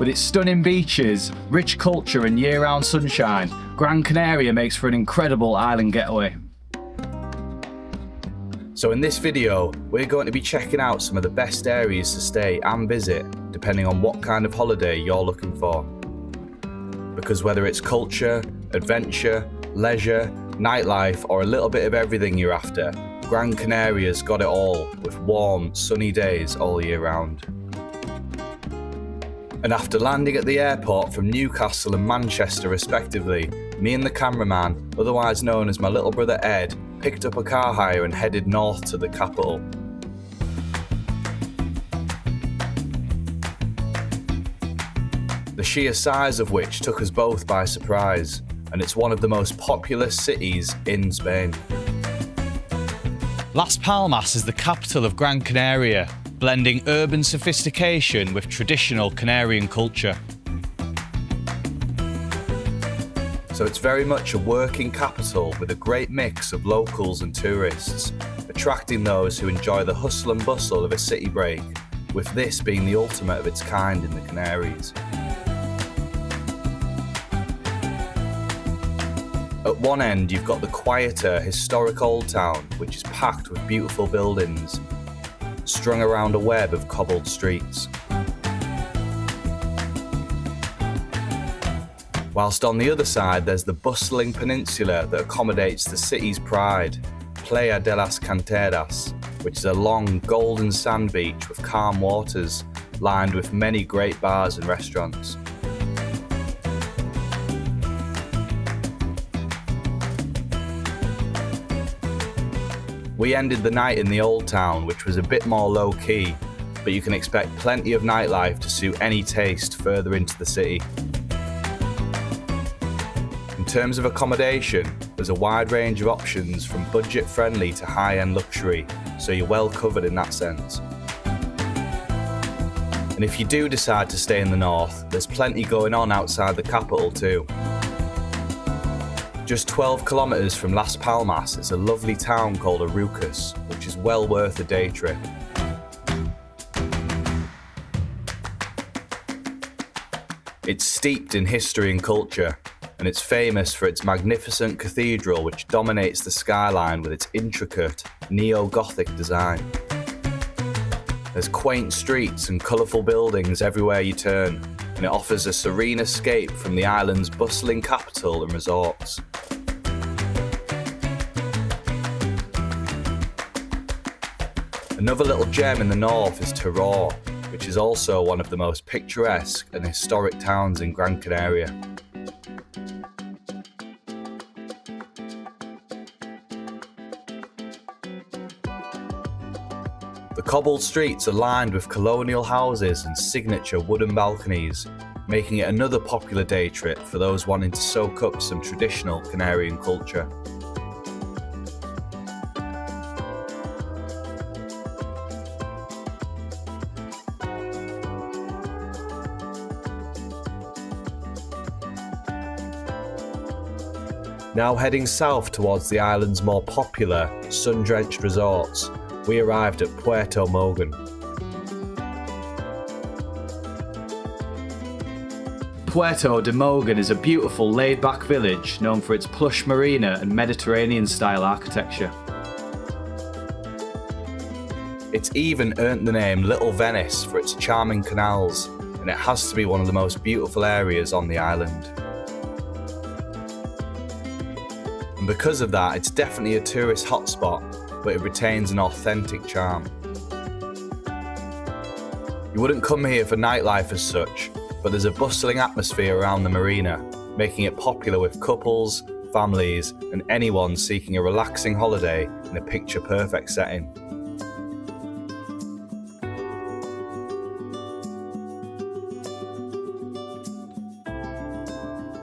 With its stunning beaches, rich culture and year-round sunshine, Gran Canaria makes for an incredible island getaway. So in this video, we're going to be checking out some of the best areas to stay and visit, depending on what kind of holiday you're looking for. Because whether it's culture, adventure, leisure, nightlife, or a little bit of everything you're after, Gran Canaria's got it all, with warm, sunny days all year round. And after landing at the airport from Newcastle and Manchester respectively, me and the cameraman, otherwise known as my little brother Ed, picked up a car hire and headed north to the capital. The sheer size of which took us both by surprise, and it's one of the most populous cities in Spain. Las Palmas is the capital of Gran Canaria, blending urban sophistication with traditional Canarian culture. So it's very much a working capital with a great mix of locals and tourists, attracting those who enjoy the hustle and bustle of a city break, with this being the ultimate of its kind in the Canaries. At one end, you've got the quieter, historic Old Town, which is packed with beautiful buildings, strung around a web of cobbled streets. Whilst on the other side, there's the bustling peninsula that accommodates the city's pride, Playa de las Canteras, which is a long, golden sand beach with calm waters, lined with many great bars and restaurants. We ended the night in the Old Town, which was a bit more low-key, but you can expect plenty of nightlife to suit any taste further into the city. In terms of accommodation, there's a wide range of options from budget-friendly to high-end luxury, so you're well covered in that sense. And if you do decide to stay in the north, there's plenty going on outside the capital too. Just 12 kilometres from Las Palmas is a lovely town called Arucas, which is well worth a day trip. It's steeped in history and culture, and it's famous for its magnificent cathedral which dominates the skyline with its intricate neo-Gothic design. There's quaint streets and colourful buildings everywhere you turn, and it offers a serene escape from the island's bustling capital and resorts. Another little gem in the north is Teror, which is also one of the most picturesque and historic towns in Gran Canaria. The cobbled streets are lined with colonial houses and signature wooden balconies, making it another popular day trip for those wanting to soak up some traditional Canarian culture. Now heading south towards the island's more popular, sun-drenched resorts, we arrived at Puerto de Mogan. Puerto de Mogan is a beautiful laid-back village known for its plush marina and Mediterranean-style architecture. It's even earned the name Little Venice for its charming canals, and it has to be one of the most beautiful areas on the island. And because of that, it's definitely a tourist hotspot, but it retains an authentic charm. You wouldn't come here for nightlife as such, but there's a bustling atmosphere around the marina, making it popular with couples, families, and anyone seeking a relaxing holiday in a picture-perfect setting.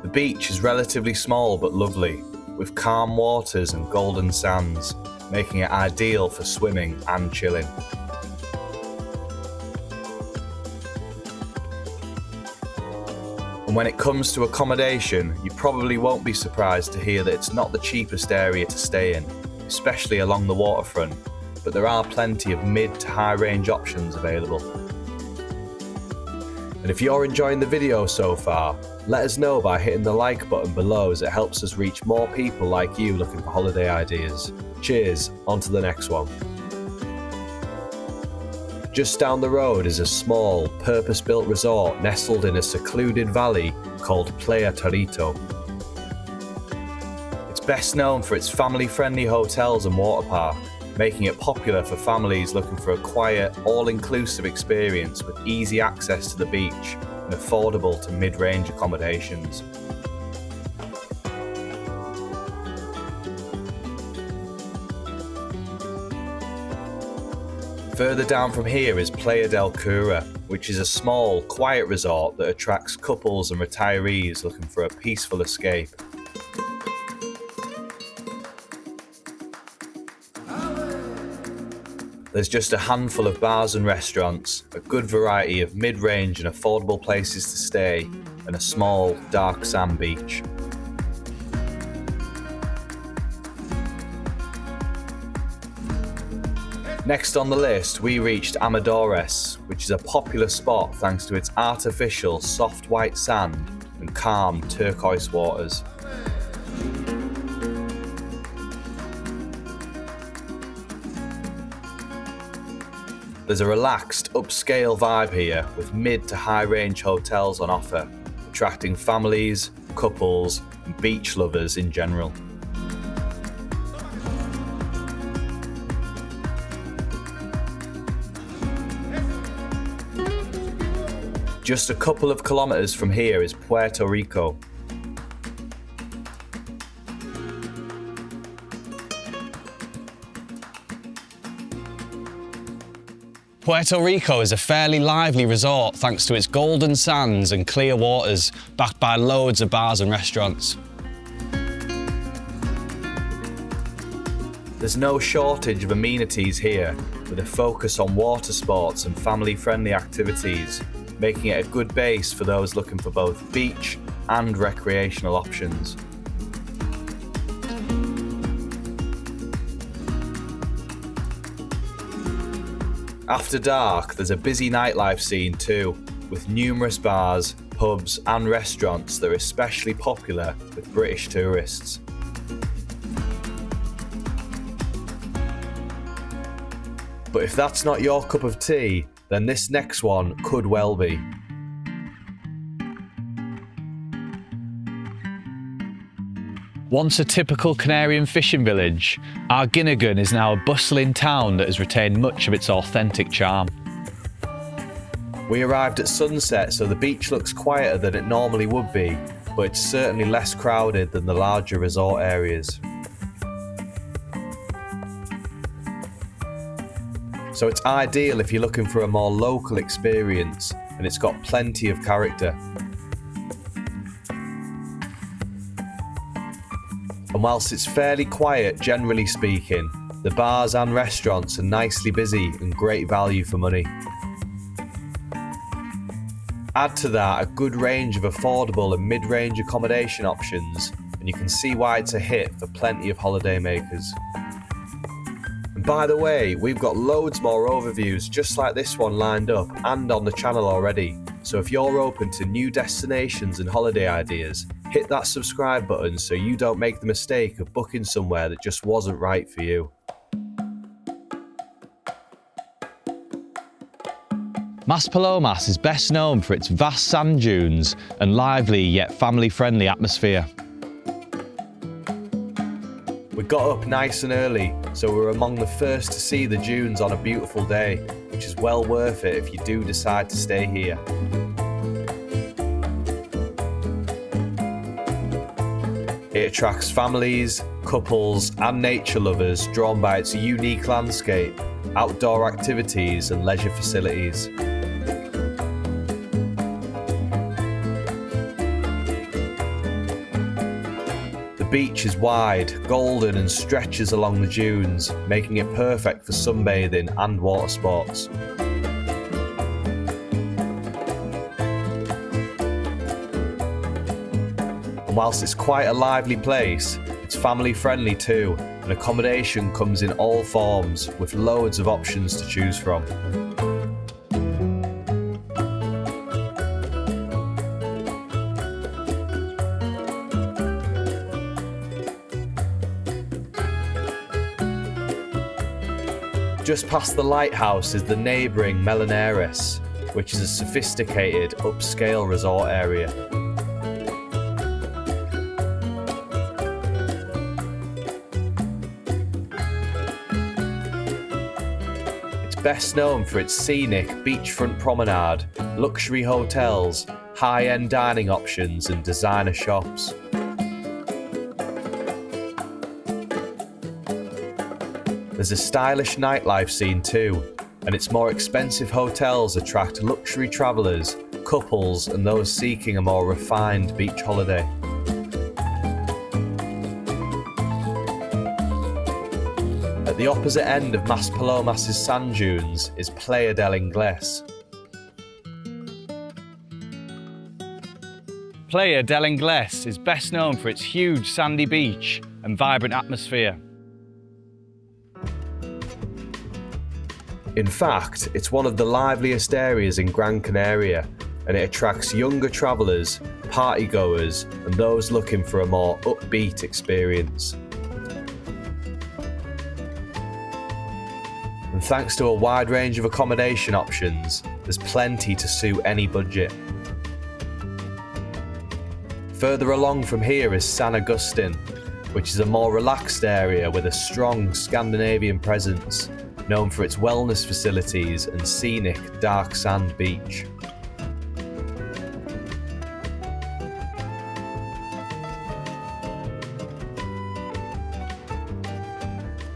The beach is relatively small but lovely, with calm waters and golden sands, making it ideal for swimming and chilling. And when it comes to accommodation, you probably won't be surprised to hear that it's not the cheapest area to stay in, especially along the waterfront, but there are plenty of mid to high range options available. And if you're enjoying the video so far, let us know by hitting the like button below, as it helps us reach more people like you looking for holiday ideas. Cheers, on to the next one. Just down the road is a small, purpose-built resort nestled in a secluded valley called Playa Taurito. It's best known for its family-friendly hotels and water park, making it popular for families looking for a quiet, all-inclusive experience with easy access to the beach and affordable to mid-range accommodations. Further down from here is Playa del Cura, which is a small, quiet resort that attracts couples and retirees looking for a peaceful escape. There's just a handful of bars and restaurants, a good variety of mid-range and affordable places to stay, and a small, dark sand beach. Next on the list, we reached Allieres, which is a popular spot thanks to its artificial soft white sand and calm turquoise waters. There's a relaxed, upscale vibe here with mid to high range hotels on offer, attracting families, couples, and beach lovers in general. Just a couple of kilometers from here is Puerto Rico. Puerto Rico is a fairly lively resort thanks to its golden sands and clear waters, backed by loads of bars and restaurants. There's no shortage of amenities here, with a focus on water sports and family-friendly activities, making it a good base for those looking for both beach and recreational options. After dark, there's a busy nightlife scene too, with numerous bars, pubs and restaurants that are especially popular with British tourists. But if that's not your cup of tea, then this next one could well be. Once a typical Canarian fishing village, Arguineguín is now a bustling town that has retained much of its authentic charm. We arrived at sunset, so the beach looks quieter than it normally would be, but it's certainly less crowded than the larger resort areas. So it's ideal if you're looking for a more local experience, and it's got plenty of character. And whilst it's fairly quiet, generally speaking, the bars and restaurants are nicely busy and great value for money. Add to that a good range of affordable and mid-range accommodation options, and you can see why it's a hit for plenty of holidaymakers. And by the way, we've got loads more overviews just like this one lined up and on the channel already, so if you're open to new destinations and holiday ideas, hit that subscribe button so you don't make the mistake of booking somewhere that just wasn't right for you. Maspalomas is best known for its vast sand dunes and lively yet family-friendly atmosphere. We got up nice and early, so we're among the first to see the dunes on a beautiful day, which is well worth it if you do decide to stay here. It attracts families, couples and nature lovers drawn by its unique landscape, outdoor activities and leisure facilities. The beach is wide, golden and stretches along the dunes, making it perfect for sunbathing and water sports. And whilst it's quite a lively place, it's family friendly too, and accommodation comes in all forms with loads of options to choose from. Just past the lighthouse is the neighbouring Meloneras, which is a sophisticated, upscale resort area. It's best known for its scenic beachfront promenade, luxury hotels, high-end dining options and designer shops. There's a stylish nightlife scene too, and its more expensive hotels attract luxury travellers, couples and those seeking a more refined beach holiday. At the opposite end of Maspalomas' sand dunes is Playa del Ingles. Playa del Ingles is best known for its huge sandy beach and vibrant atmosphere. In fact, it's one of the liveliest areas in Gran Canaria, and it attracts younger travellers, partygoers, and those looking for a more upbeat experience. And thanks to a wide range of accommodation options, there's plenty to suit any budget. Further along from here is San Agustin, which is a more relaxed area with a strong Scandinavian presence, known for its wellness facilities and scenic dark sand beach.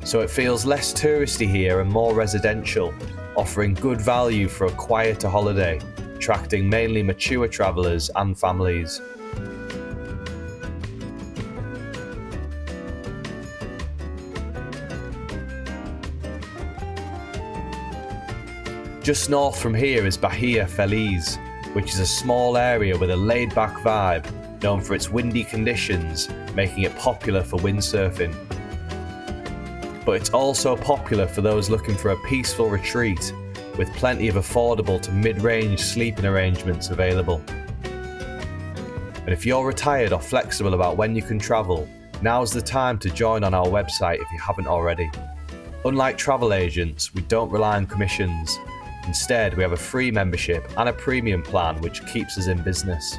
So it feels less touristy here and more residential, offering good value for a quieter holiday, attracting mainly mature travellers and families. Just north from here is Bahia Feliz, which is a small area with a laid-back vibe, known for its windy conditions, making it popular for windsurfing. But it's also popular for those looking for a peaceful retreat, with plenty of affordable to mid-range sleeping arrangements available. And if you're retired or flexible about when you can travel, now's the time to join on our website if you haven't already. Unlike travel agents, we don't rely on commissions. Instead, we have a free membership and a premium plan which keeps us in business.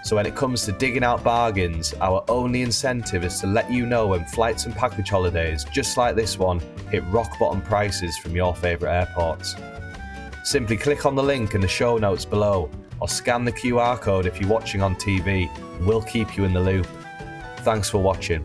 So when it comes to digging out bargains, our only incentive is to let you know when flights and package holidays, just like this one, hit rock bottom prices from your favourite airports. Simply click on the link in the show notes below, or scan the QR code if you're watching on TV, and we'll keep you in the loop. Thanks for watching.